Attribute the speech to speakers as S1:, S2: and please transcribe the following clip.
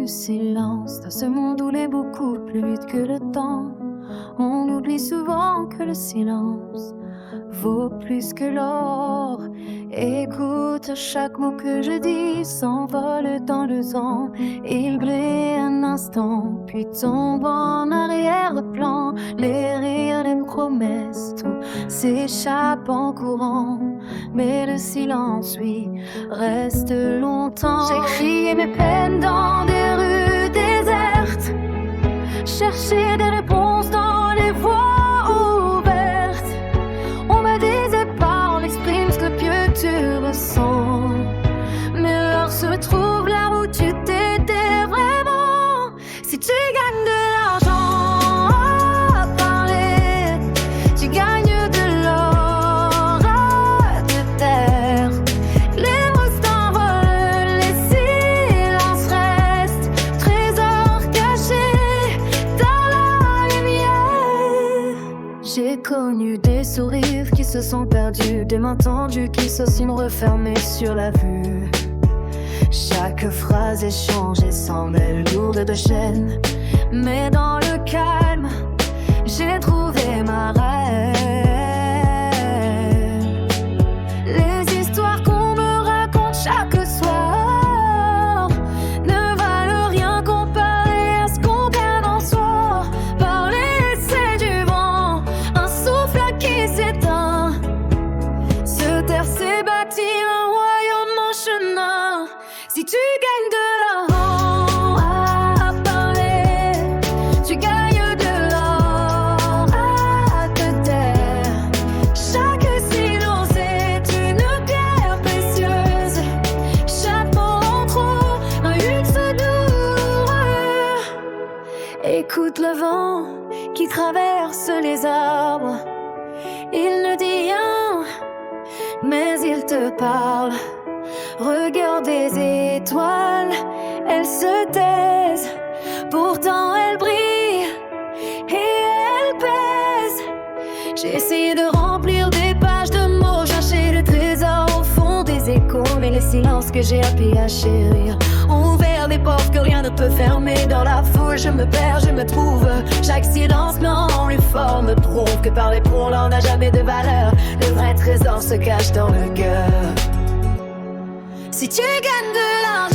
S1: du silence. Dans ce monde où l'est beaucoup plus vite que le temps, on oublie souvent que le silence vaut plus que l'or. Écoute, chaque mot que je dis s'envole dans le temps. Il brille un instant, puis tombe en arrière-plan. Les rires, les promesses, tout s'échappe en courant. Mais le silence, lui, reste longtemps. J'ai crié mes peines dans des rues désertes, cherché des réponses dans les voies ouvertes. On me disait parle, exprime ce que Dieu tu ressens. Mais l'heure se trouve là où tu t'étais vraiment. Si tu gagnes de l'argent à parler, tu gagnes de l'or à te taire. Les mots s'envolent, les silences restent, trésors cachés dans la lumière. J'ai connu des sourires qui se sont perdus, des mains tendues qui s'oscillent refermées sur la vue. Chaque phrase échangée semblait lourde de chaînes, mais dans le calme, j'ai trouvé ma reine. Les histoires qu'on me raconte chaque soir ne valent rien comparé à ce qu'on garde en soi. Parler, c'est du vent, un souffle qui s'éteint. Se taire, c'est bâtir un royaume en chemin. Si tu gagnes de l'argent à parler, tu gagnes de l'or à te taire. Chaque silence est une pierre précieuse. Chaque mot en trop, un luxe douloureux. Écoute le vent qui traverse les arbres. Il ne dit rien, mais il te parle. Regarde des étoiles, elles se taisent, pourtant elles brillent et elles pèsent. J'ai essayé de remplir des pages de mots, chercher le trésor au fond des échos, mais les silences que j'ai appris à chérir ont ouvert des portes que rien ne peut fermer. Dans la foule, je me perds, je me trouve. Chaque silence me rend plus fort, me prouve que parler pour l'un n'a jamais de valeur. Le vrai trésor se cache dans le cœur. Si tu gagnes de l'argent